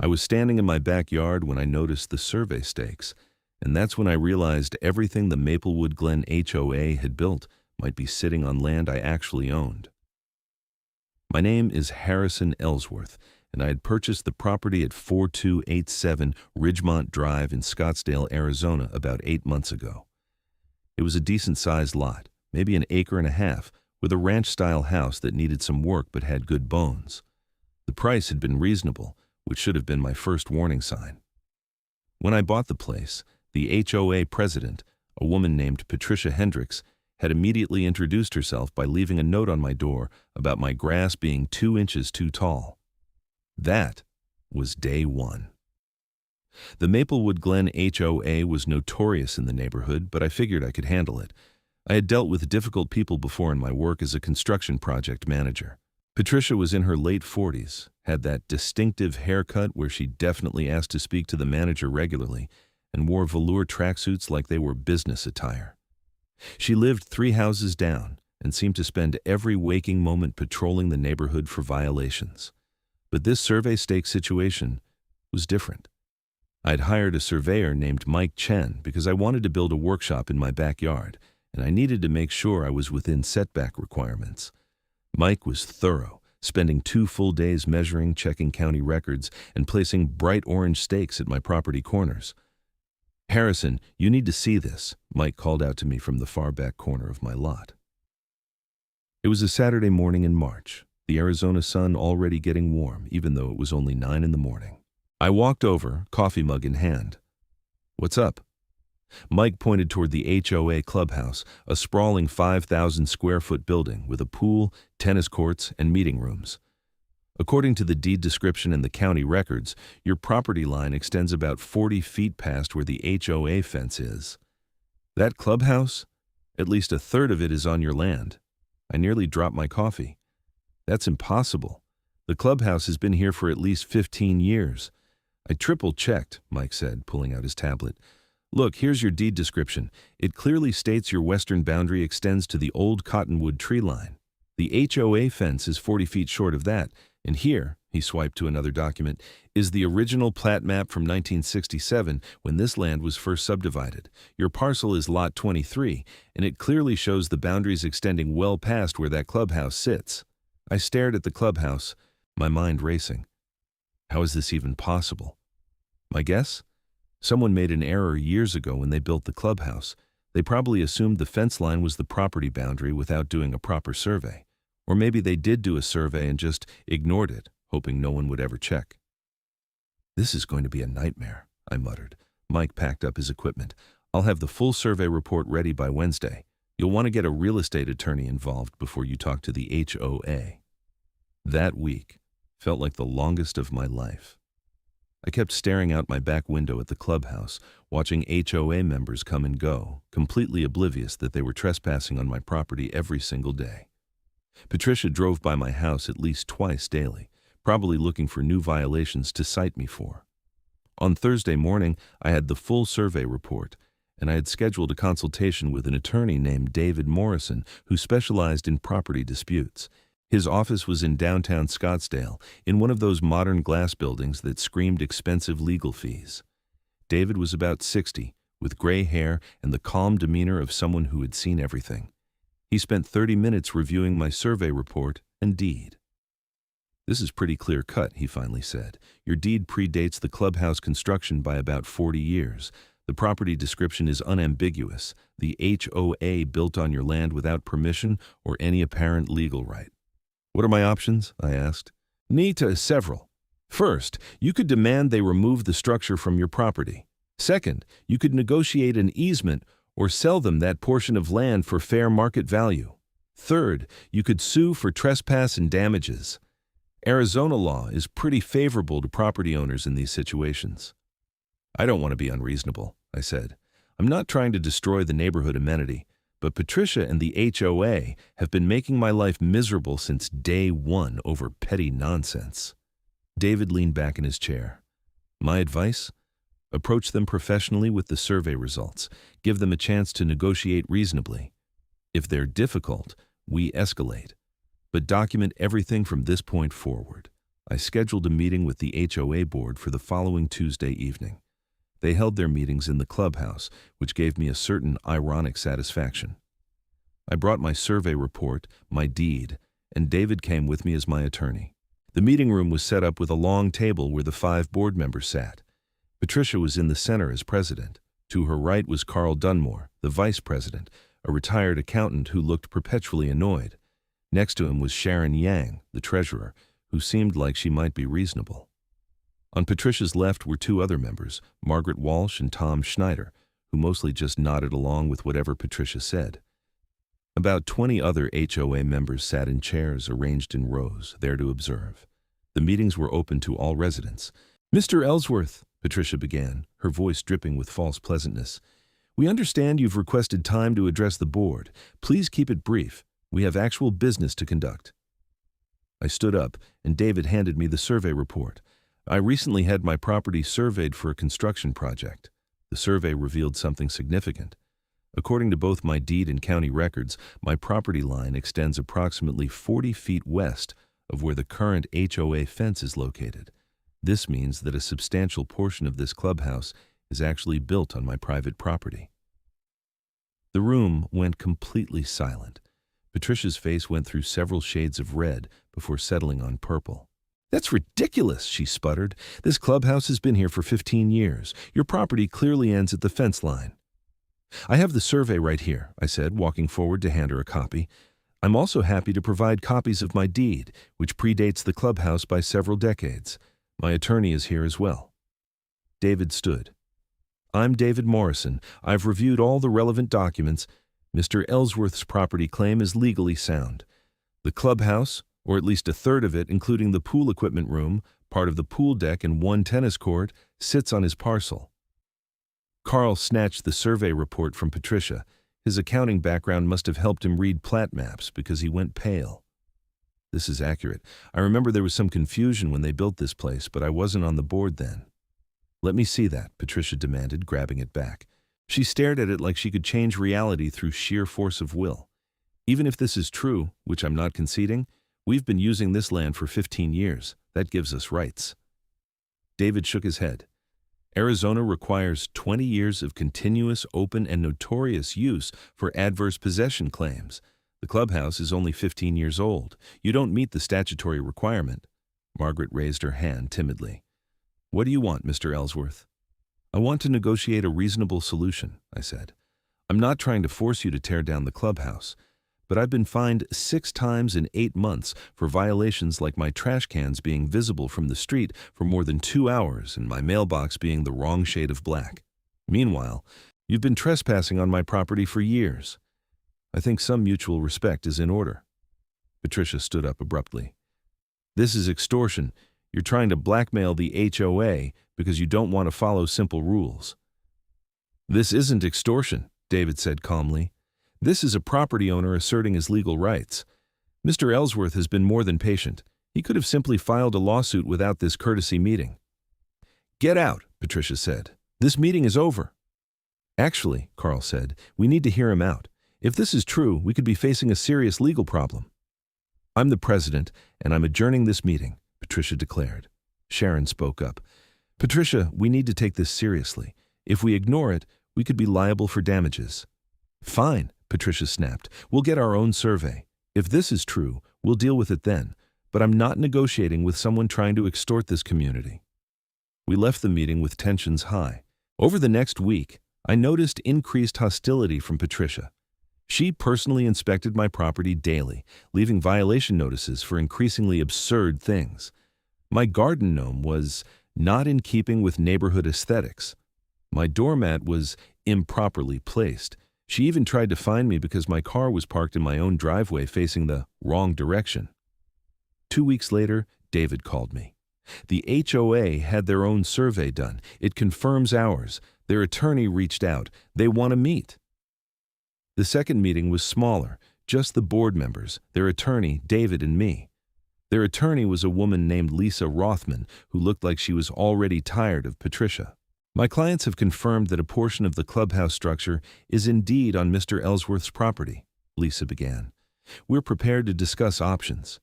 I was standing in my backyard when I noticed the survey stakes, and that's when I realized everything the Maplewood Glen HOA had built might be sitting on land I actually owned. My name is Harrison Ellsworth, and I had purchased the property at 4287 Ridgemont Drive in Scottsdale, Arizona about 8 months ago. It was a decent-sized lot, maybe an acre and a half, with a ranch-style house that needed some work but had good bones. The price had been reasonable, which should have been my first warning sign. When I bought the place, the HOA president, a woman named Patricia Hendricks, had immediately introduced herself by leaving a note on my door about my grass being 2 inches too tall. That was day one. The Maplewood Glen HOA was notorious in the neighborhood, but I figured I could handle it. I had dealt with difficult people before in my work as a construction project manager. Patricia was in her late 40s, had that distinctive haircut where she definitely asked to speak to the manager regularly, and wore velour tracksuits like they were business attire. She lived 3 houses down and seemed to spend every waking moment patrolling the neighborhood for violations. But this survey stake situation was different. I'd hired a surveyor named Mike Chen because I wanted to build a workshop in my backyard, and I needed to make sure I was within setback requirements. Mike was thorough, spending 2 full days measuring, checking county records, and placing bright orange stakes at my property corners. "Harrison, you need to see this," Mike called out to me from the far back corner of my lot. It was a Saturday morning in March, the Arizona sun already getting warm, even though it was only 9 in the morning. I walked over, coffee mug in hand. "What's up?" Mike pointed toward the HOA Clubhouse, a sprawling 5,000-square-foot building with a pool, tennis courts, and meeting rooms. "According to the deed description and the county records, your property line extends about 40 feet past where the HOA fence is. That clubhouse? At least a third of it is on your land." I nearly dropped my coffee. "That's impossible. The clubhouse has been here for at least 15 years. I triple-checked," Mike said, pulling out his tablet. "Look, here's your deed description. It clearly states your western boundary extends to the old cottonwood tree line. The HOA fence is 40 feet short of that, and here," he swiped to another document, "is the original plat map from 1967 when this land was first subdivided. Your parcel is lot 23, and it clearly shows the boundaries extending well past where that clubhouse sits." I stared at the clubhouse, my mind racing. How is this even possible? My guess? Someone made an error years ago when they built the clubhouse. They probably assumed the fence line was the property boundary without doing a proper survey. Or maybe they did do a survey and just ignored it, hoping no one would ever check. "This is going to be a nightmare," I muttered. Mike packed up his equipment. "I'll have the full survey report ready by Wednesday. You'll want to get a real estate attorney involved before you talk to the HOA." That week felt like the longest of my life. I kept staring out my back window at the clubhouse, watching HOA members come and go, completely oblivious that they were trespassing on my property every single day. Patricia drove by my house at least twice daily, probably looking for new violations to cite me for. On Thursday morning, I had the full survey report, and I had scheduled a consultation with an attorney named David Morrison who specialized in property disputes. His office was in downtown Scottsdale, in one of those modern glass buildings that screamed expensive legal fees. David was about 60, with gray hair and the calm demeanor of someone who had seen everything. He spent 30 minutes reviewing my survey report and deed. "This is pretty clear-cut," he finally said. "Your deed predates the clubhouse construction by about 40 years. The property description is unambiguous. The HOA built on your land without permission or any apparent legal right." "What are my options?" I asked. Several. First, you could demand they remove the structure from your property. Second, you could negotiate an easement or sell them that portion of land for fair market value. Third, you could sue for trespass and damages. Arizona law is pretty favorable to property owners in these situations. "I don't want to be unreasonable," I said. "I'm not trying to destroy the neighborhood amenity, but Patricia and the HOA have been making my life miserable since day one over petty nonsense." David leaned back in his chair. "My advice? Approach them professionally with the survey results. Give them a chance to negotiate reasonably. If they're difficult, we escalate. But document everything from this point forward. I scheduled a meeting with the HOA board for the following Tuesday evening. They held their meetings in the clubhouse, which gave me a certain ironic satisfaction. I brought my survey report, my deed, and David came with me as my attorney. The meeting room was set up with a long table where the 5 board members sat. Patricia was in the center as president. To her right was Carl Dunmore, the vice president, a retired accountant who looked perpetually annoyed. Next to him was Sharon Yang, the treasurer, who seemed like she might be reasonable. On Patricia's left were 2 other members, Margaret Walsh and Tom Schneider, who mostly just nodded along with whatever Patricia said. About 20 other HOA members sat in chairs arranged in rows, there to observe. The meetings were open to all residents. "Mr. Ellsworth," Patricia began, her voice dripping with false pleasantness, "we understand you've requested time to address the board. Please keep it brief. We have actual business to conduct." I stood up, and David handed me the survey report. I recently had my property surveyed for a construction project. The survey revealed something significant. According to both my deed and county records, my property line extends approximately 40 feet west of where the current HOA fence is located. This means that a substantial portion of this clubhouse is actually built on my private property. The room went completely silent. Patricia's face went through several shades of red before settling on purple. "That's ridiculous," she sputtered. "This clubhouse has been here for 15 years. Your property clearly ends at the fence line." "I have the survey right here," I said, walking forward to hand her a copy. "I'm also happy to provide copies of my deed, which predates the clubhouse by several decades. My attorney is here as well." David stood. "I'm David Morrison. I've reviewed all the relevant documents. Mr. Ellsworth's property claim is legally sound. The clubhouse, or at least a third of it, including the pool equipment room, part of the pool deck, and 1 tennis court, sits on his parcel." Carl snatched the survey report from Patricia. His accounting background must have helped him read plat maps because he went pale. "This is accurate. I remember there was some confusion when they built this place, but I wasn't on the board then." "Let me see that," Patricia demanded, grabbing it back. She stared at it like she could change reality through sheer force of will. "Even if this is true, which I'm not conceding, we've been using this land for 15 years. That gives us rights." David shook his head. "Arizona requires 20 years of continuous, open, and notorious use for adverse possession claims. The clubhouse is only 15 years old. You don't meet the statutory requirement." Margaret raised her hand timidly. "What do you want, Mr. Ellsworth?" "I want to negotiate a reasonable solution," I said. "I'm not trying to force you to tear down the clubhouse, but I've been fined 6 times in 8 months for violations like my trash cans being visible from the street for more than 2 hours and my mailbox being the wrong shade of black. Meanwhile, you've been trespassing on my property for years. I think some mutual respect is in order." Patricia stood up abruptly. "This is extortion. You're trying to blackmail the HOA because you don't want to follow simple rules." "This isn't extortion," David said calmly. "This is a property owner asserting his legal rights. Mr. Ellsworth has been more than patient. He could have simply filed a lawsuit without this courtesy meeting." "Get out," Patricia said. "This meeting is over." "Actually," Carl said, "we need to hear him out. If this is true, we could be facing a serious legal problem." "I'm the president, and I'm adjourning this meeting," Patricia declared. Sharon spoke up. "Patricia, we need to take this seriously. If we ignore it, we could be liable for damages." "Fine," Patricia snapped. "We'll get our own survey. If this is true, we'll deal with it then. But I'm not negotiating with someone trying to extort this community." We left the meeting with tensions high. Over the next week, I noticed increased hostility from Patricia. She personally inspected my property daily, leaving violation notices for increasingly absurd things. My garden gnome was not in keeping with neighborhood aesthetics. My doormat was improperly placed. She even tried to fine me because my car was parked in my own driveway facing the wrong direction. 2 weeks later, David called me. The HOA had their own survey done. It confirms ours. Their attorney reached out. They want to meet. The second meeting was smaller, just the board members, their attorney, David, and me. Their attorney was a woman named Lisa Rothman, who looked like she was already tired of Patricia. "My clients have confirmed that a portion of the clubhouse structure is indeed on Mr. Ellsworth's property," Lisa began. "We're prepared to discuss options."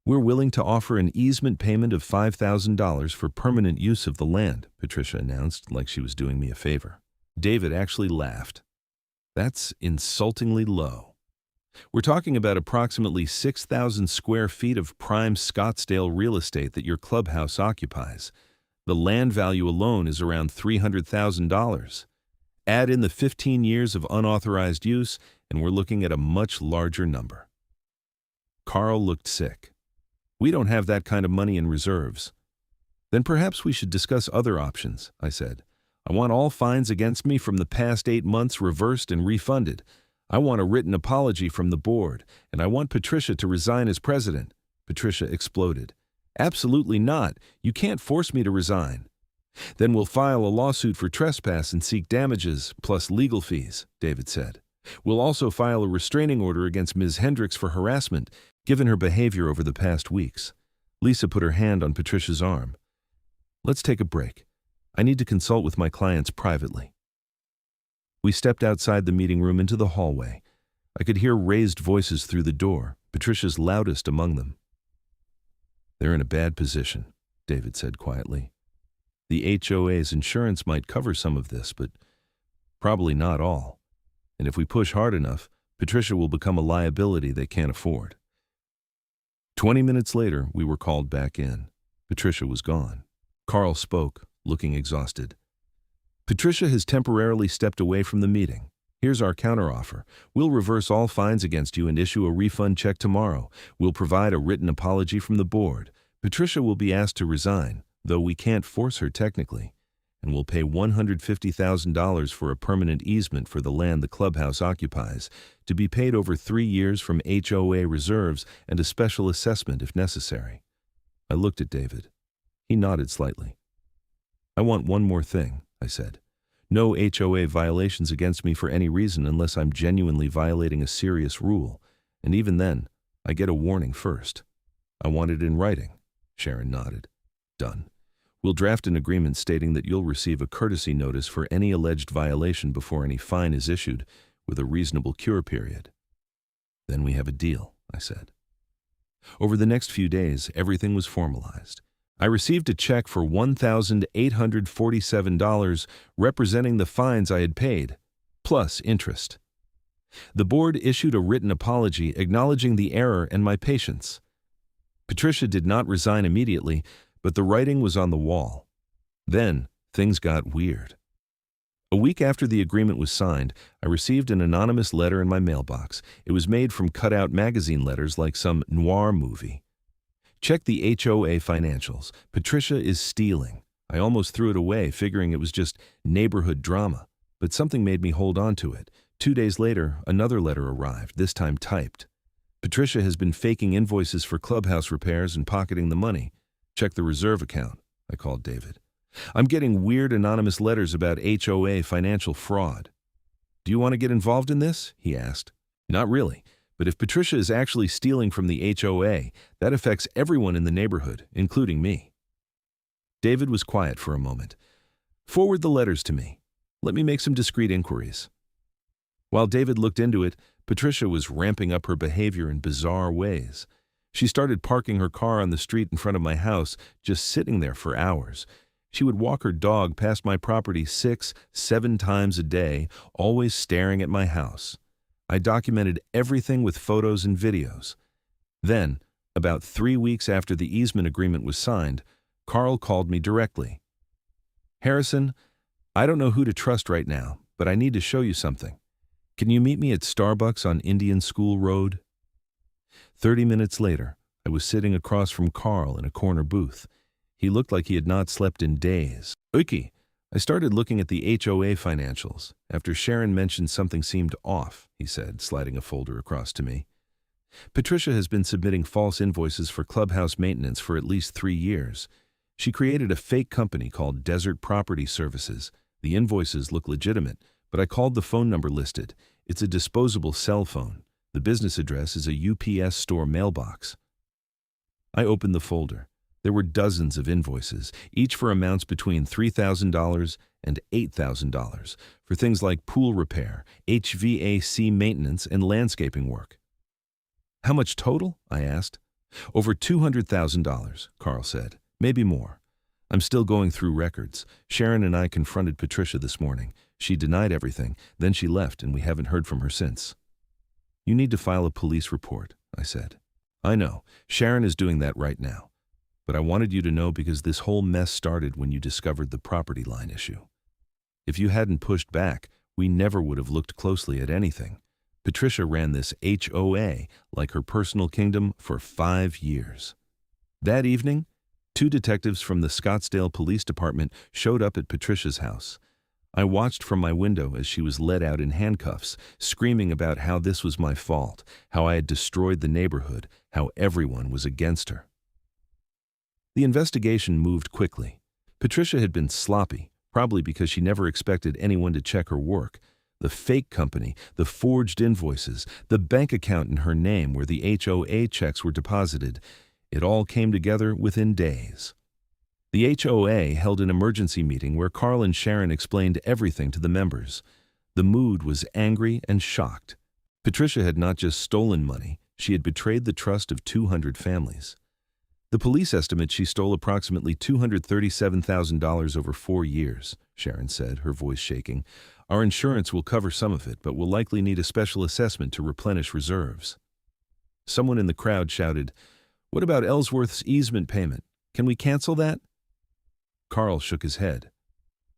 We're willing to offer an easement payment of $5,000 for permanent use of the land, Patricia announced like she was doing me a favor. David actually laughed. That's insultingly low. We're talking about approximately 6,000 square feet of prime Scottsdale real estate that your clubhouse occupies. The land value alone is around $300,000. Add in the 15 years of unauthorized use, and we're looking at a much larger number. Carl looked sick. We don't have that kind of money in reserves. Then perhaps we should discuss other options, I said. I want all fines against me from the past 8 months reversed and refunded. I want a written apology from the board, and I want Patricia to resign as president. Patricia exploded. Absolutely not. You can't force me to resign. Then we'll file a lawsuit for trespass and seek damages, plus legal fees, David said. We'll also file a restraining order against Ms. Hendricks for harassment, given her behavior over the past weeks. Lisa put her hand on Patricia's arm. Let's take a break. I need to consult with my clients privately. We stepped outside the meeting room into the hallway. I could hear raised voices through the door, Patricia's loudest among them. They're in a bad position, David said quietly. The HOA's insurance might cover some of this, but probably not all. And if we push hard enough, Patricia will become a liability they can't afford. 20 minutes later, we were called back in. Patricia was gone. Carl spoke, looking exhausted. Patricia has temporarily stepped away from the meeting. Here's our counteroffer. We'll reverse all fines against you and issue a refund check tomorrow. We'll provide a written apology from the board. Patricia will be asked to resign, though we can't force her technically. And we'll pay $150,000 for a permanent easement for the land the clubhouse occupies, to be paid over 3 years from HOA reserves and a special assessment if necessary. I looked at David. He nodded slightly. I want one more thing, I said. No HOA violations against me for any reason unless I'm genuinely violating a serious rule, and even then, I get a warning first. I want it in writing. Sharon nodded. Done. We'll draft an agreement stating that you'll receive a courtesy notice for any alleged violation before any fine is issued, with a reasonable cure period. Then we have a deal, I said. Over the next few days, everything was formalized. I received a check for $1,847 representing the fines I had paid, plus interest. The board issued a written apology acknowledging the error and my patience. Patricia did not resign immediately, but the writing was on the wall. Then, things got weird. A week after the agreement was signed, I received an anonymous letter in my mailbox. It was made from cut-out magazine letters like some noir movie. Check the HOA financials. Patricia is stealing. I almost threw it away, figuring it was just neighborhood drama, but something made me hold on to it. 2 days later, another letter arrived, this time typed. Patricia has been faking invoices for clubhouse repairs and pocketing the money. Check the reserve account, I called David. I'm getting weird anonymous letters about HOA financial fraud. Do you want to get involved in this? He asked. Not really, but if Patricia is actually stealing from the HOA, that affects everyone in the neighborhood, including me. David was quiet for a moment. Forward the letters to me. Let me make some discreet inquiries. While David looked into it, Patricia was ramping up her behavior in bizarre ways. She started parking her car on the street in front of my house, just sitting there for hours. She would walk her dog past my property 6, 7 times a day, always staring at my house. I documented everything with photos and videos. Then, about 3 weeks after the easement agreement was signed, Carl called me directly. Harrison, I don't know who to trust right now, but I need to show you something. Can you meet me at Starbucks on Indian School Road? 30 minutes later, I was sitting across from Carl in a corner booth. He looked like he had not slept in days. Uki, I started looking at the HOA financials. After Sharon mentioned something seemed off, he said, sliding a folder across to me. Patricia has been submitting false invoices for clubhouse maintenance for at least 3 years. She created a fake company called Desert Property Services. The invoices look legitimate, but I called the phone number listed. It's a disposable cell phone. The business address is a UPS store mailbox. I opened the folder. There were dozens of invoices, each for amounts between $3,000 and $8,000, for things like pool repair, HVAC maintenance, and landscaping work. How much total? I asked. Over $200,000, Carl said. Maybe more. I'm still going through records. Sharon and I confronted Patricia this morning. She denied everything, then she left and we haven't heard from her since. You need to file a police report, I said. I know. Sharon is doing that right now. But I wanted you to know because this whole mess started when you discovered the property line issue. If you hadn't pushed back, we never would have looked closely at anything. Patricia ran this HOA like her personal kingdom for 5 years. That evening, 2 detectives from the Scottsdale Police Department showed up at Patricia's house. I watched from my window as she was led out in handcuffs, screaming about how this was my fault, how I had destroyed the neighborhood, how everyone was against her. The investigation moved quickly. Patricia had been sloppy, probably because she never expected anyone to check her work. The fake company, the forged invoices, the bank account in her name where the HOA checks were deposited, it all came together within days. The HOA held an emergency meeting where Carl and Sharon explained everything to the members. The mood was angry and shocked. Patricia had not just stolen money, she had betrayed the trust of 200 families. The police estimate she stole approximately $237,000 over 4 years, Sharon said, her voice shaking. Our insurance will cover some of it, but will likely need a special assessment to replenish reserves. Someone in the crowd shouted, "What about Ellsworth's easement payment? Can we cancel that?" Carl shook his head.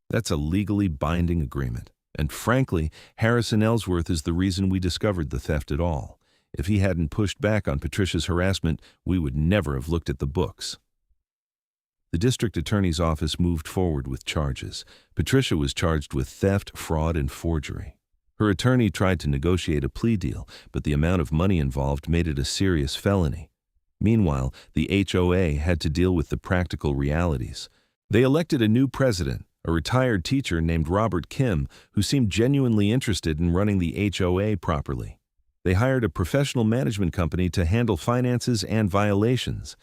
That's a legally binding agreement, and frankly, Harrison Ellsworth is the reason we discovered the theft at all. If he hadn't pushed back on Patricia's harassment, we would never have looked at the books. The district attorney's office moved forward with charges. Patricia was charged with theft, fraud, and forgery. Her attorney tried to negotiate a plea deal, but the amount of money involved made it a serious felony. Meanwhile, the HOA had to deal with the practical realities. They elected a new president, a retired teacher named Robert Kim, who seemed genuinely interested in running the HOA properly. They hired a professional management company to handle finances and violations,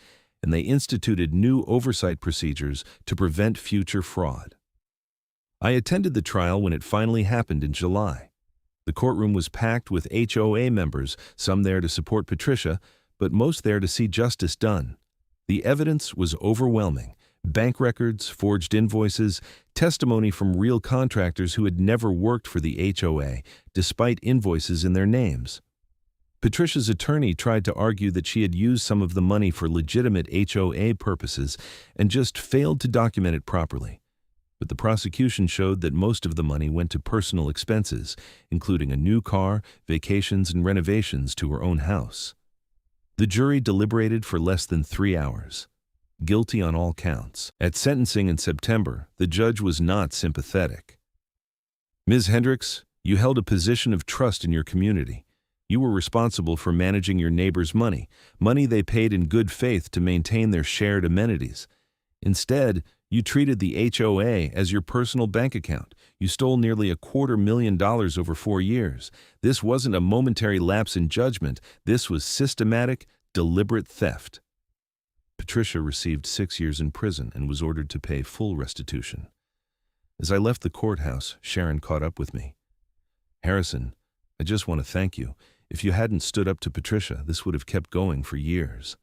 and they instituted new oversight procedures to prevent future fraud. I attended the trial when it finally happened in July. The courtroom was packed with HOA members, some there to support Patricia, but most there to see justice done. The evidence was overwhelming. Bank records, forged invoices, testimony from real contractors who had never worked for the HOA, despite invoices in their names. Patricia's attorney tried to argue that she had used some of the money for legitimate HOA purposes and just failed to document it properly. But the prosecution showed that most of the money went to personal expenses, including a new car, vacations, and renovations to her own house. The jury deliberated for less than 3 hours. Guilty on all counts. At sentencing in September, the judge was not sympathetic. Ms. Hendricks, you held a position of trust in your community. You were responsible for managing your neighbors' money they paid in good faith to maintain their shared amenities. Instead, you treated the HOA as your personal bank account. You stole nearly $250,000 over 4 years. This wasn't a momentary lapse in judgment. This was systematic, deliberate theft. Patricia received 6 years in prison and was ordered to pay full restitution. As I left the courthouse, Sharon caught up with me. "Harrison, I just want to thank you. If you hadn't stood up to Patricia, this would have kept going for years."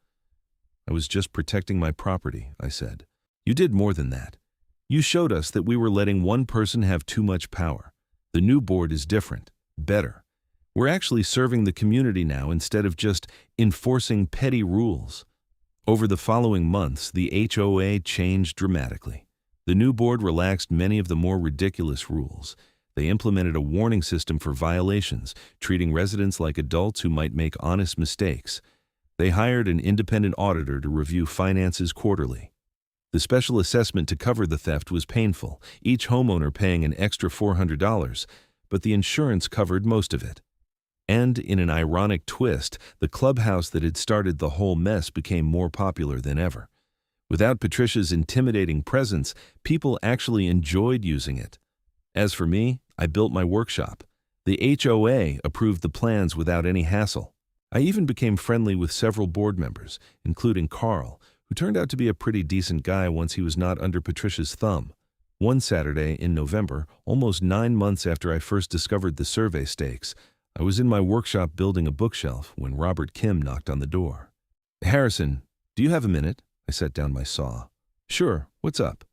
"I was just protecting my property," I said. "You did more than that. You showed us that we were letting one person have too much power. The new board is different, better. We're actually serving the community now instead of just enforcing petty rules." Over the following months, the HOA changed dramatically. The new board relaxed many of the more ridiculous rules. They implemented a warning system for violations, treating residents like adults who might make honest mistakes. They hired an independent auditor to review finances quarterly. The special assessment to cover the theft was painful, each homeowner paying an extra $400, but the insurance covered most of it. And in an ironic twist, the clubhouse that had started the whole mess became more popular than ever. Without Patricia's intimidating presence, people actually enjoyed using it. As for me, I built my workshop. The HOA approved the plans without any hassle. I even became friendly with several board members, including Carl, who turned out to be a pretty decent guy once he was not under Patricia's thumb. One Saturday in November, almost 9 months after I first discovered the survey stakes, I was in my workshop building a bookshelf when Robert Kim knocked on the door. Harrison, do you have a minute? I set down my saw. Sure, what's up?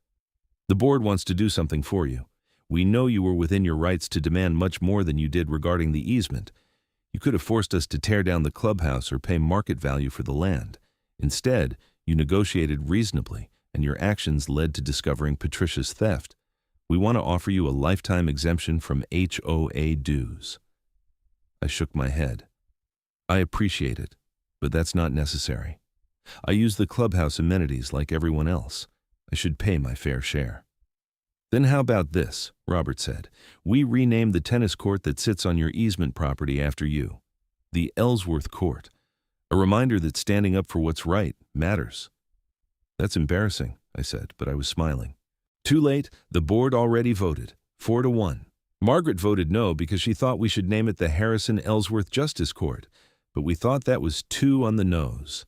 The board wants to do something for you. We know you were within your rights to demand much more than you did regarding the easement. You could have forced us to tear down the clubhouse or pay market value for the land. Instead, you negotiated reasonably, and your actions led to discovering Patricia's theft. We want to offer you a lifetime exemption from HOA dues. I shook my head. I appreciate it, but that's not necessary. I use the clubhouse amenities like everyone else. I should pay my fair share. Then how about this, Robert said. We renamed the tennis court that sits on your easement property after you. The Ellsworth Court. A reminder that standing up for what's right matters. That's embarrassing, I said, but I was smiling. Too late, the board already voted, 4-1. Margaret voted no because she thought we should name it the Harrison Ellsworth Justice Court, but we thought that was too on the nose.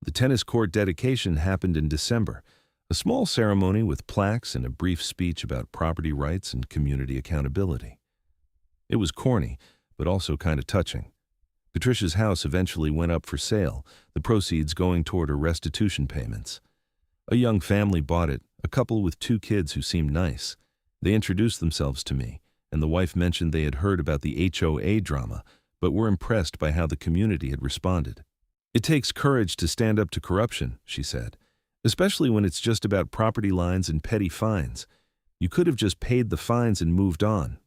The tennis court dedication happened in December, a small ceremony with plaques and a brief speech about property rights and community accountability. It was corny, but also kind of touching. Patricia's house eventually went up for sale, the proceeds going toward her restitution payments. A young family bought it, a couple with 2 kids who seemed nice. They introduced themselves to me, and the wife mentioned they had heard about the HOA drama, but were impressed by how the community had responded. It takes courage to stand up to corruption, she said, especially when it's just about property lines and petty fines. You could have just paid the fines and moved on.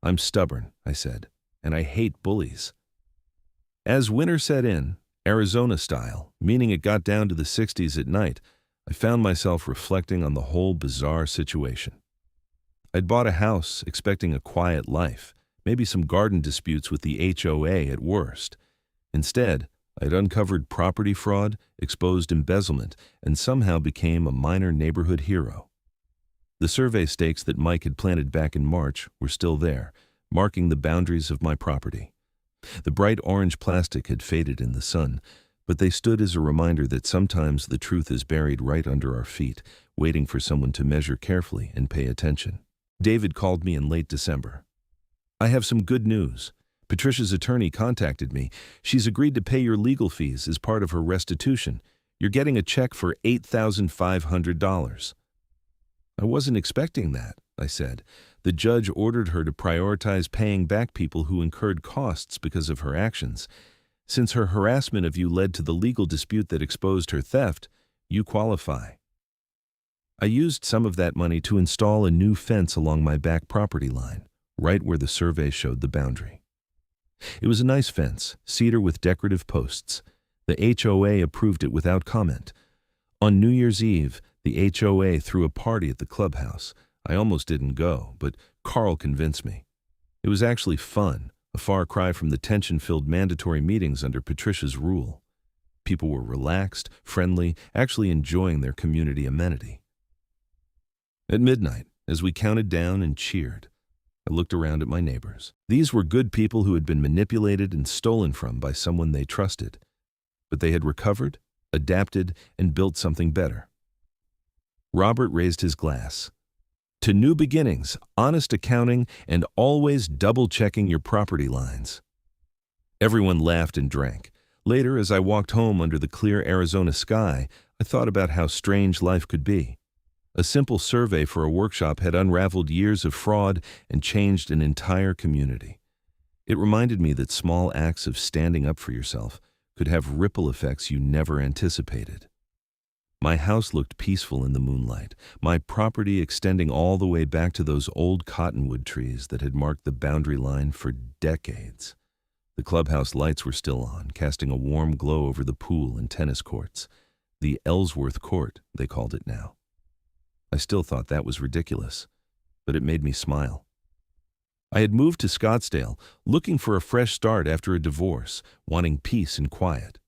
I'm stubborn, I said, and I hate bullies. As winter set in, Arizona style, meaning it got down to the 60s at night, I found myself reflecting on the whole bizarre situation. I'd bought a house expecting a quiet life, maybe some garden disputes with the HOA at worst. Instead, I'd uncovered property fraud, exposed embezzlement, and somehow became a minor neighborhood hero. The survey stakes that Mike had planted back in March were still there, marking the boundaries of my property. The bright orange plastic had faded in the sun, but they stood as a reminder that sometimes the truth is buried right under our feet, waiting for someone to measure carefully and pay attention. David called me in late December. I have some good news. Patricia's attorney contacted me. She's agreed to pay your legal fees as part of her restitution. You're getting a check for $8,500. I wasn't expecting that, I said. The judge ordered her to prioritize paying back people who incurred costs because of her actions. Since her harassment of you led to the legal dispute that exposed her theft, you qualify. I used some of that money to install a new fence along my back property line, right where the survey showed the boundary. It was a nice fence, cedar with decorative posts. The HOA approved it without comment. On New Year's Eve, the HOA threw a party at the clubhouse. I almost didn't go, but Carl convinced me. It was actually fun, a far cry from the tension-filled mandatory meetings under Patricia's rule. People were relaxed, friendly, actually enjoying their community amenity. At midnight, as we counted down and cheered, I looked around at my neighbors. These were good people who had been manipulated and stolen from by someone they trusted. But they had recovered, adapted, and built something better. Robert raised his glass. To new beginnings, honest accounting, and always double-checking your property lines. Everyone laughed and drank. Later, as I walked home under the clear Arizona sky, I thought about how strange life could be. A simple survey for a workshop had unraveled years of fraud and changed an entire community. It reminded me that small acts of standing up for yourself could have ripple effects you never anticipated. My house looked peaceful in the moonlight, my property extending all the way back to those old cottonwood trees that had marked the boundary line for decades. The clubhouse lights were still on, casting a warm glow over the pool and tennis courts. The Ellsworth Court, they called it now. I still thought that was ridiculous, but it made me smile. I had moved to Scottsdale, looking for a fresh start after a divorce, wanting peace and quiet.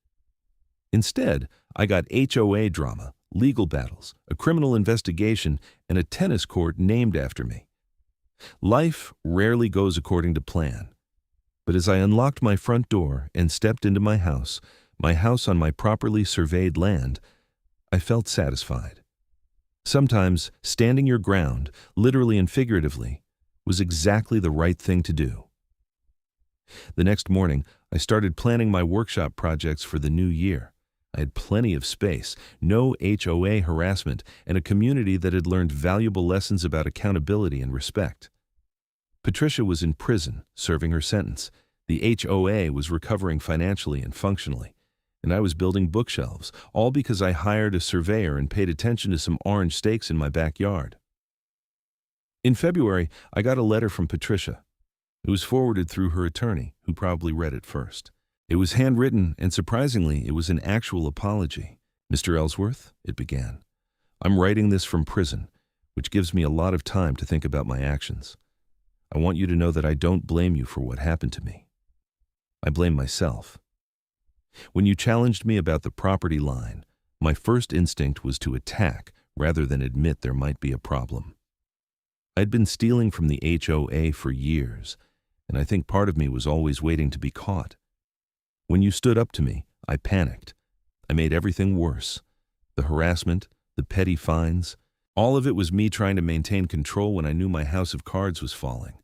Instead, I got HOA drama, legal battles, a criminal investigation, and a tennis court named after me. Life rarely goes according to plan. But as I unlocked my front door and stepped into my house on my properly surveyed land, I felt satisfied. Sometimes standing your ground, literally and figuratively, was exactly the right thing to do. The next morning, I started planning my workshop projects for the new year. I had plenty of space, no HOA harassment, and a community that had learned valuable lessons about accountability and respect. Patricia was in prison, serving her sentence. The HOA was recovering financially and functionally. And I was building bookshelves, all because I hired a surveyor and paid attention to some orange stakes in my backyard. In February, I got a letter from Patricia. It was forwarded through her attorney, who probably read it first. It was handwritten, and surprisingly, it was an actual apology. "Mr. Ellsworth," it began, "I'm writing this from prison, which gives me a lot of time to think about my actions. I want you to know that I don't blame you for what happened to me. I blame myself. When you challenged me about the property line, my first instinct was to attack rather than admit there might be a problem. I'd been stealing from the HOA for years, and I think part of me was always waiting to be caught. When you stood up to me, I panicked. I made everything worse. The harassment, the petty fines, all of it was me trying to maintain control when I knew my house of cards was falling.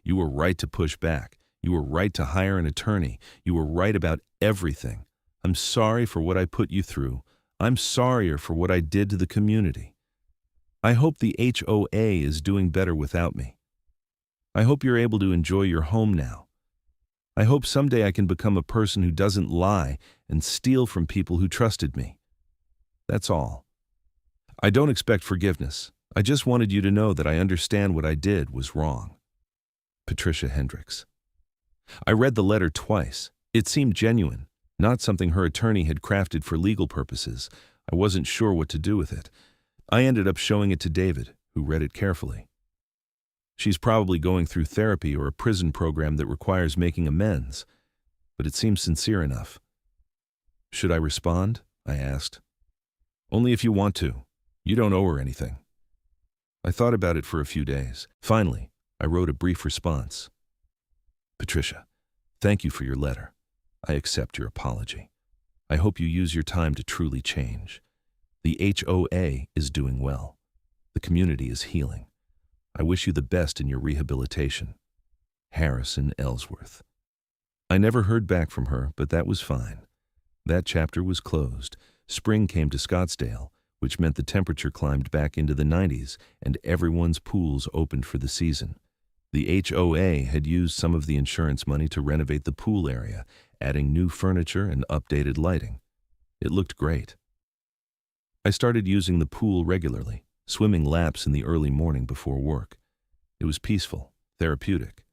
You were right to push back. You were right to hire an attorney. You were right about everything. I'm sorry for what I put you through. I'm sorrier for what I did to the community. I hope the HOA is doing better without me. I hope you're able to enjoy your home now. I hope someday I can become a person who doesn't lie and steal from people who trusted me. That's all. I don't expect forgiveness. I just wanted you to know that I understand what I did was wrong. Patricia Hendricks." I read the letter twice. It seemed genuine, not something her attorney had crafted for legal purposes. I wasn't sure what to do with it. I ended up showing it to David, who read it carefully. "She's probably going through therapy or a prison program that requires making amends, but it seems sincere enough." "Should I respond?" I asked. "Only if you want to. You don't owe her anything." I thought about it for a few days. Finally, I wrote a brief response. "Patricia, thank you for your letter. I accept your apology. I hope you use your time to truly change. The HOA is doing well. The community is healing. I wish you the best in your rehabilitation. Harrison Ellsworth." I never heard back from her, but that was fine. That chapter was closed. Spring came to Scottsdale, which meant the temperature climbed back into the 90s and everyone's pools opened for the season. The HOA had used some of the insurance money to renovate the pool area, adding new furniture and updated lighting. It looked great. I started using the pool regularly, swimming laps in the early morning before work. It was peaceful, therapeutic.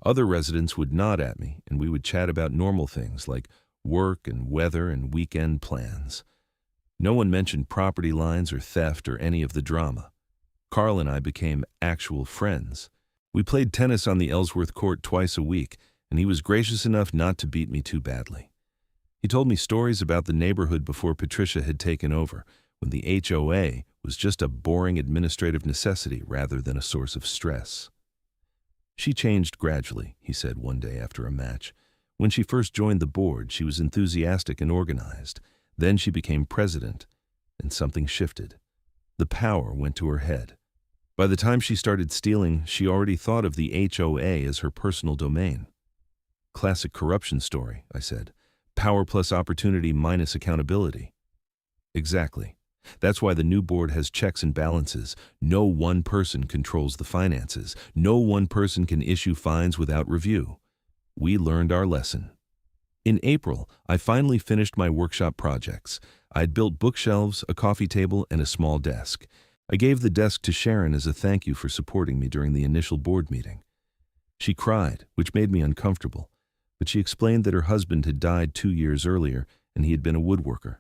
Other residents would nod at me, and we would chat about normal things like work and weather and weekend plans. No one mentioned property lines or theft or any of the drama. Carl and I became actual friends. We played tennis on the Ellsworth court twice a week, and he was gracious enough not to beat me too badly. He told me stories about the neighborhood before Patricia had taken over, when the HOA was just a boring administrative necessity rather than a source of stress. "She changed gradually," he said one day after a match. "When she first joined the board, she was enthusiastic and organized. Then she became president, and something shifted. The power went to her head. By the time she started stealing, she already thought of the HOA as her personal domain." "Classic corruption story," I said. "Power plus opportunity minus accountability." "Exactly. That's why the new board has checks and balances. No one person controls the finances. No one person can issue fines without review. We learned our lesson." In April, I finally finished my workshop projects. I'd built bookshelves, a coffee table, and a small desk. I gave the desk to Sharon as a thank you for supporting me during the initial board meeting. She cried, which made me uncomfortable, but she explained that her husband had died 2 years earlier and he had been a woodworker.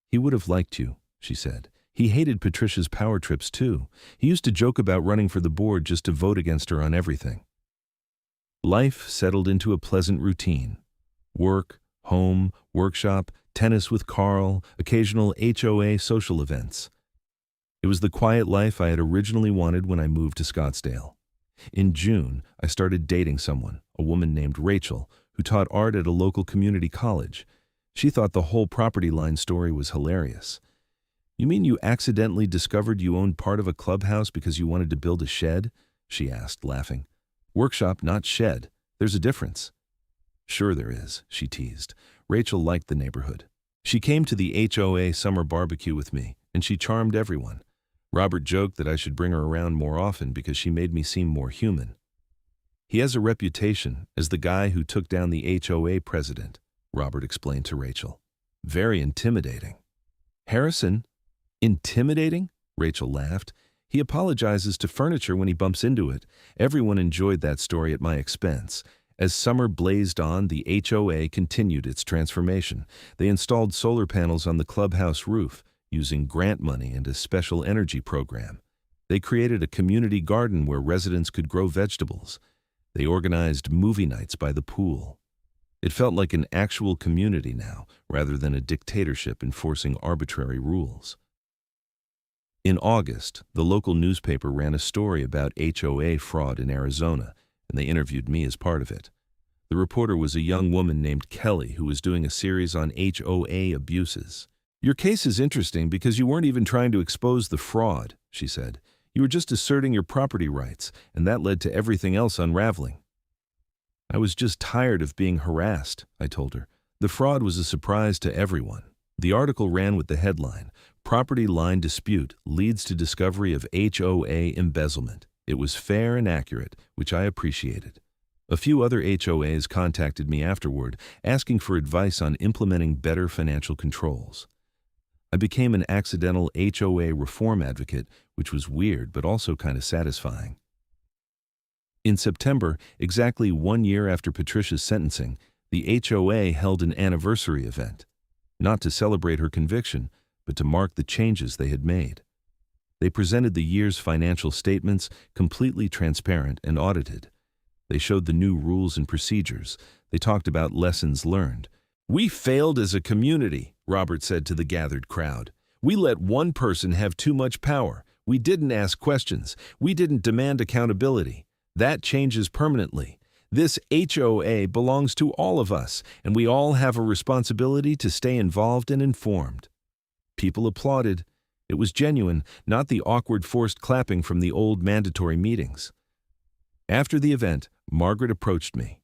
"He would have liked you," she said. "He hated Patricia's power trips too. He used to joke about running for the board just to vote against her on everything." Life settled into a pleasant routine. Work, home, workshop, tennis with Carl, occasional HOA social events. It was the quiet life I had originally wanted when I moved to Scottsdale. In June, I started dating someone, a woman named Rachel, who taught art at a local community college. She thought the whole property line story was hilarious. "You mean you accidentally discovered you owned part of a clubhouse because you wanted to build a shed?" she asked, laughing. "Workshop, not shed. There's a difference." "Sure there is," she teased. Rachel liked the neighborhood. She came to the HOA summer barbecue with me, and she charmed everyone. Robert joked that I should bring her around more often because she made me seem more human. He has a reputation as the guy who took down the HOA president, Robert explained to Rachel. Very intimidating. Harrison? Intimidating? Rachel laughed. He apologizes to furniture when he bumps into it. Everyone enjoyed that story at my expense. As summer blazed on, the HOA continued its transformation. They installed solar panels on the clubhouse roof, using grant money and a special energy program. They created a community garden where residents could grow vegetables. They organized movie nights by the pool. It felt like an actual community now, rather than a dictatorship enforcing arbitrary rules. In August, the local newspaper ran a story about HOA fraud in Arizona, and they interviewed me as part of it. The reporter was a young woman named Kelly who was doing a series on HOA abuses. Your case is interesting because you weren't even trying to expose the fraud, she said. You were just asserting your property rights, and that led to everything else unraveling. I was just tired of being harassed, I told her. The fraud was a surprise to everyone. The article ran with the headline, Property Line Dispute Leads to Discovery of HOA Embezzlement. It was fair and accurate, which I appreciated. A few other HOAs contacted me afterward, asking for advice on implementing better financial controls. I became an accidental HOA reform advocate, which was weird but also kind of satisfying. In September, exactly 1 year after Patricia's sentencing, the HOA held an anniversary event, not to celebrate her conviction, but to mark the changes they had made. They presented the year's financial statements, completely transparent and audited. They showed the new rules and procedures. They talked about lessons learned. We failed as a community, Robert said to the gathered crowd. We let one person have too much power. We didn't ask questions. We didn't demand accountability. That changes permanently. This HOA belongs to all of us, and we all have a responsibility to stay involved and informed. People applauded. It was genuine, not the awkward forced clapping from the old mandatory meetings. After the event, Margaret approached me.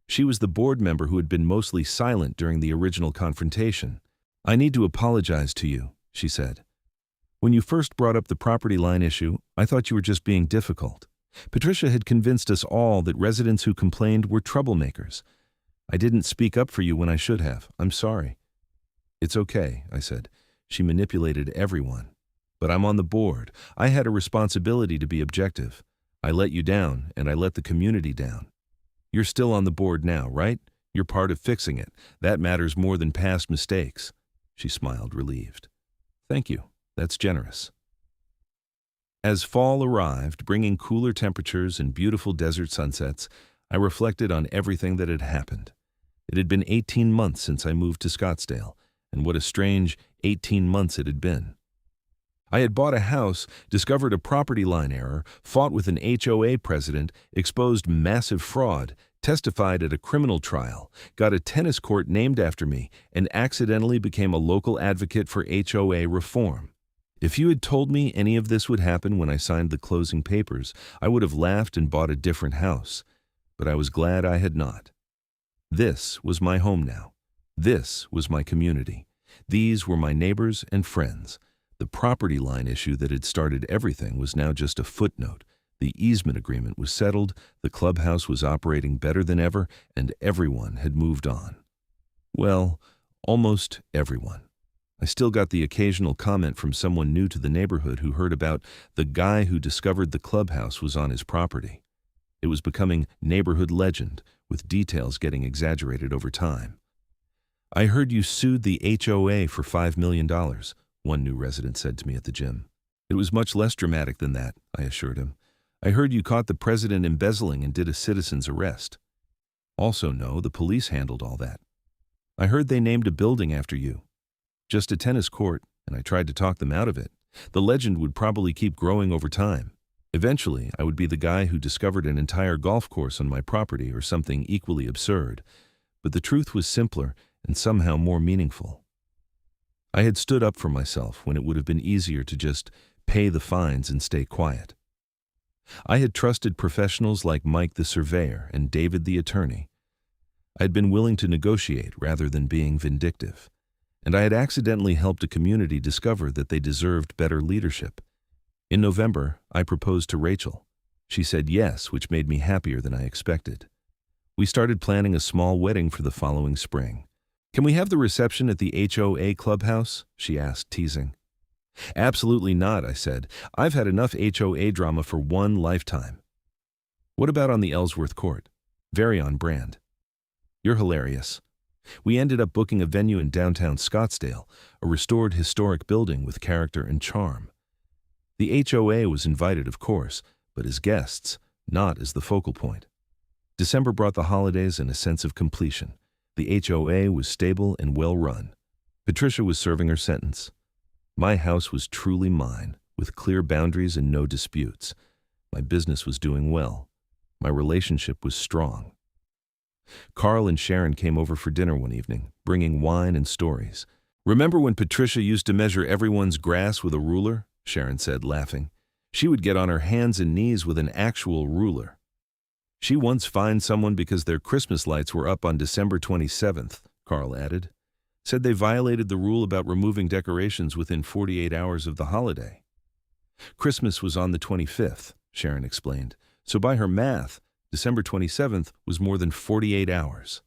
She was the board member who had been mostly silent during the original confrontation. I need to apologize to you, she said. When you first brought up the property line issue, I thought you were just being difficult. Patricia had convinced us all that residents who complained were troublemakers. I didn't speak up for you when I should have. I'm sorry. It's okay, I said. She manipulated everyone. But I'm on the board. I had a responsibility to be objective. I let you down, and I let the community down. You're still on the board now, right? You're part of fixing it. That matters more than past mistakes. She smiled, relieved. Thank you. That's generous. As fall arrived, bringing cooler temperatures and beautiful desert sunsets, I reflected on everything that had happened. It had been 18 months since I moved to Scottsdale, and what a strange 18 months it had been. I had bought a house, discovered a property line error, fought with an HOA president, exposed massive fraud, testified at a criminal trial, got a tennis court named after me, and accidentally became a local advocate for HOA reform. If you had told me any of this would happen when I signed the closing papers, I would have laughed and bought a different house. But I was glad I had not. This was my home now. This was my community. These were my neighbors and friends. The property line issue that had started everything was now just a footnote. The easement agreement was settled, the clubhouse was operating better than ever, and everyone had moved on. Well, almost everyone. I still got the occasional comment from someone new to the neighborhood who heard about the guy who discovered the clubhouse was on his property. It was becoming neighborhood legend, with details getting exaggerated over time. I heard you sued the HOA for $5 million, one new resident said to me at the gym. It was much less dramatic than that, I assured him. I heard you caught the president embezzling and did a citizen's arrest. Also, no, the police handled all that. I heard they named a building after you. Just a tennis court, and I tried to talk them out of it. The legend would probably keep growing over time. Eventually, I would be the guy who discovered an entire golf course on my property or something equally absurd. But the truth was simpler and somehow more meaningful. I had stood up for myself when it would have been easier to just pay the fines and stay quiet. I had trusted professionals like Mike the surveyor and David the attorney. I had been willing to negotiate rather than being vindictive. and I had accidentally helped a community discover that they deserved better leadership. In November, I proposed to Rachel. She said yes, which made me happier than I expected. We started planning a small wedding for the following spring. "Can we have the reception at the HOA Clubhouse?" she asked, teasing. "Absolutely not," I said. "I've had enough HOA drama for one lifetime." "What about on the Ellsworth court?" "Very on brand." "You're hilarious." We ended up booking a venue in downtown Scottsdale, a restored historic building with character and charm. The HOA was invited, of course, but as guests, not as the focal point. December brought the holidays and a sense of completion. The HOA was stable and well run. Patricia was serving her sentence. My house was truly mine, with clear boundaries and no disputes. My business was doing well. My relationship was strong. Carl and Sharon came over for dinner one evening, bringing wine and stories. "Remember when Patricia used to measure everyone's grass with a ruler?" Sharon said, laughing. "She would get on her hands and knees with an actual ruler." "She once fined someone because their Christmas lights were up on December 27th, Carl added. "Said they violated the rule about removing decorations within 48 hours of the holiday." "Christmas was on the 25th, Sharon explained. "So by her math, December 27th was more than 48 hours.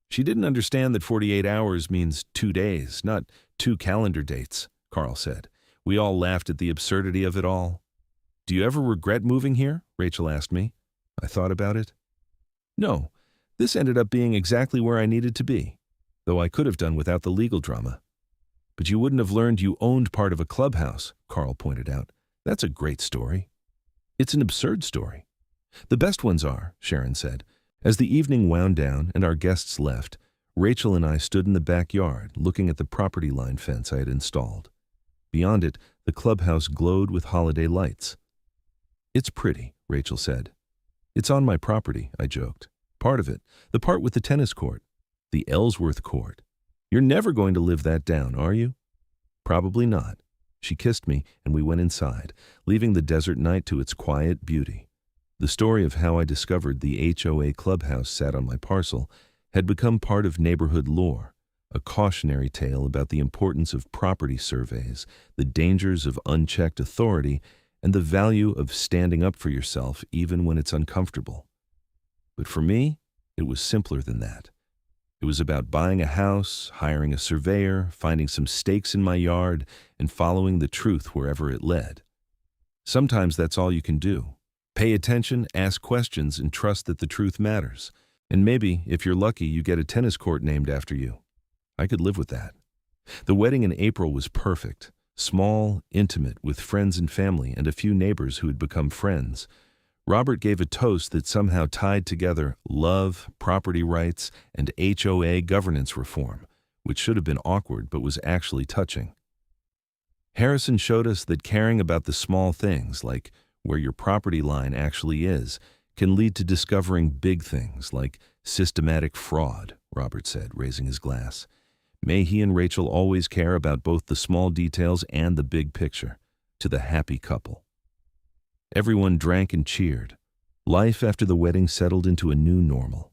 She didn't understand that 48 hours means 2 days, not 2 calendar dates, Carl said. We all laughed at the absurdity of it all. "Do you ever regret moving here?" Rachel asked me. I thought about it. "No, this ended up being exactly where I needed to be, though I could have done without the legal drama." "But you wouldn't have learned you owned part of a clubhouse," Carl pointed out. "That's a great story." "It's an absurd story." "The best ones are," Sharon said. As the evening wound down and our guests left, Rachel and I stood in the backyard looking at the property line fence I had installed. Beyond it, the clubhouse glowed with holiday lights. "It's pretty," Rachel said. "It's on my property," I joked. "Part of it, the part with the tennis court, the Ellsworth court. You're never going to live that down, are you?" "Probably not." She kissed me, and we went inside, leaving the desert night to its quiet beauty. The story of how I discovered the HOA Clubhouse sat on my parcel had become part of neighborhood lore, a cautionary tale about the importance of property surveys, the dangers of unchecked authority, and the value of standing up for yourself even when it's uncomfortable. But for me, it was simpler than that. It was about buying a house, hiring a surveyor, finding some stakes in my yard, and following the truth wherever it led. Sometimes that's all you can do. Pay attention, ask questions, and trust that the truth matters. And maybe, if you're lucky, you get a tennis court named after you. I could live with that. The wedding in April was perfect. Small, intimate, with friends and family and a few neighbors who had become friends. Robert gave a toast that somehow tied together love, property rights, and HOA governance reform, which should have been awkward but was actually touching. Harrison showed us that caring about the small things, like where your property line actually is, can lead to discovering big things like systematic fraud, Robert said, raising his glass. May he and Rachel always care about both the small details and the big picture. To the happy couple. Everyone drank and cheered. Life after the wedding settled into a new normal.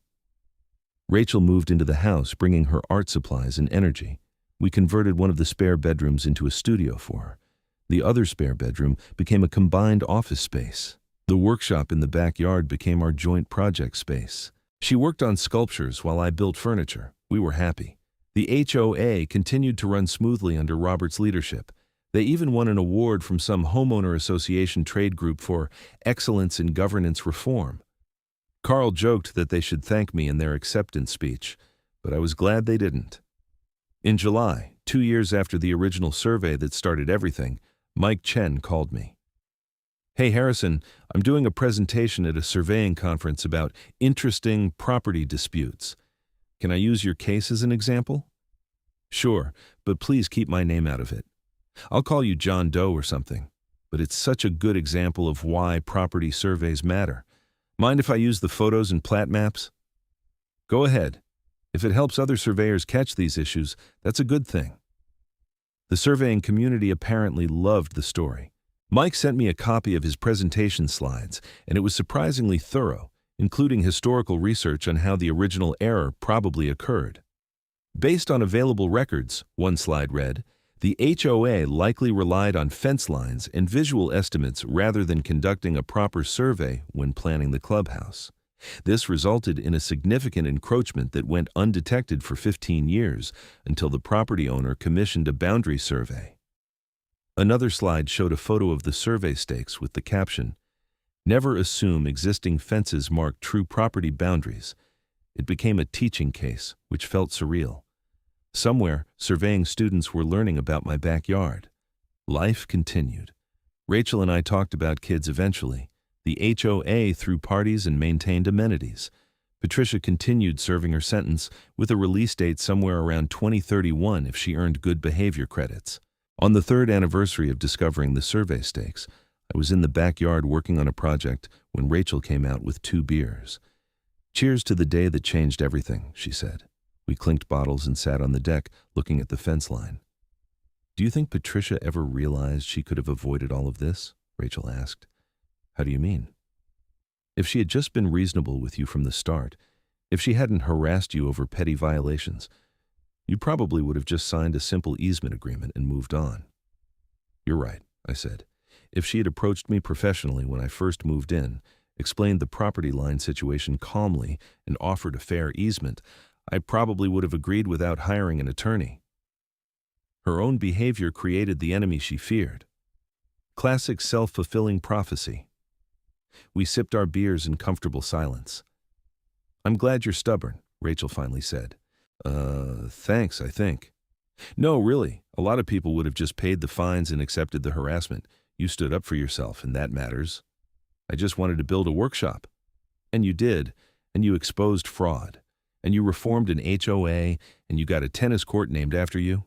Rachel moved into the house, bringing her art supplies and energy. We converted one of the spare bedrooms into a studio for her. The other spare bedroom became a combined office space. The workshop in the backyard became our joint project space. She worked on sculptures while I built furniture. We were happy. The HOA continued to run smoothly under Robert's leadership. They even won an award from some homeowner association trade group for excellence in governance reform. Carl joked that they should thank me in their acceptance speech, but I was glad they didn't. In July, 2 years after the original survey that started everything, Mike Chen called me. "Hey Harrison, I'm doing a presentation at a surveying conference about interesting property disputes. Can I use your case as an example?" "Sure, but please keep my name out of it. I'll call you John Doe or something, but it's such a good example of why property surveys matter. Mind if I use the photos and plat maps?" "Go ahead. If it helps other surveyors catch these issues, that's a good thing." The surveying community apparently loved the story. Mike sent me a copy of his presentation slides, and it was surprisingly thorough, including historical research on how the original error probably occurred. Based on available records, one slide read, the HOA likely relied on fence lines and visual estimates rather than conducting a proper survey when planning the clubhouse. This resulted in a significant encroachment that went undetected for 15 years until the property owner commissioned a boundary survey. Another slide showed a photo of the survey stakes with the caption, "Never assume existing fences mark true property boundaries." It became a teaching case, which felt surreal. Somewhere, surveying students were learning about my backyard. Life continued. Rachel and I talked about kids eventually. The HOA threw parties and maintained amenities. Patricia continued serving her sentence with a release date somewhere around 2031 if she earned good behavior credits. On the third anniversary of discovering the survey stakes, I was in the backyard working on a project when Rachel came out with 2 beers. "Cheers to the day that changed everything," she said. We clinked bottles and sat on the deck looking at the fence line. "Do you think Patricia ever realized she could have avoided all of this?" Rachel asked. "How do you mean?" "If she had just been reasonable with you from the start, if she hadn't harassed you over petty violations, you probably would have just signed a simple easement agreement and moved on." "You're right," I said. "If she had approached me professionally when I first moved in, explained the property line situation calmly, and offered a fair easement, I probably would have agreed without hiring an attorney." Her own behavior created the enemy she feared. Classic self-fulfilling prophecy. We sipped our beers in comfortable silence. "I'm glad you're stubborn," Rachel finally said. Thanks, I think." "No, really. A lot of people would have just paid the fines and accepted the harassment. You stood up for yourself, and that matters. I just wanted to build a workshop." "And you did, and you exposed fraud. And you reformed an HOA, and you got a tennis court named after you."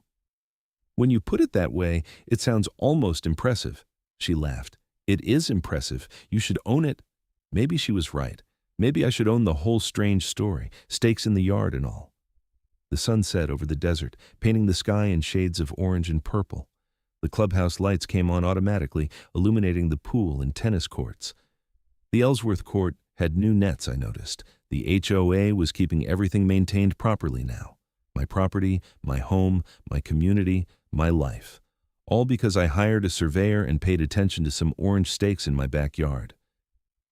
"When you put it that way, it sounds almost impressive." She laughed. "It is impressive. You should own it." Maybe she was right. Maybe I should own the whole strange story, stakes in the yard and all. The sun set over the desert, painting the sky in shades of orange and purple. The clubhouse lights came on automatically, illuminating the pool and tennis courts. The Ellsworth court had new nets, I noticed. The HOA was keeping everything maintained properly now. My property, my home, my community, my life. All because I hired a surveyor and paid attention to some orange stakes in my backyard.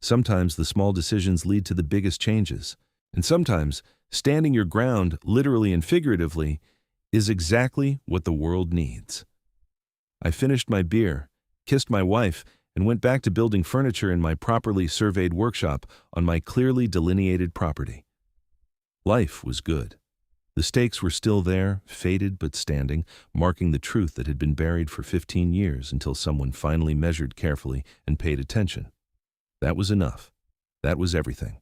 Sometimes the small decisions lead to the biggest changes. And sometimes standing your ground, literally and figuratively, is exactly what the world needs. I finished my beer, kissed my wife, and went back to building furniture in my properly surveyed workshop on my clearly delineated property. Life was good. The stakes were still there, faded but standing, marking the truth that had been buried for 15 years until someone finally measured carefully and paid attention. That was enough. That was everything.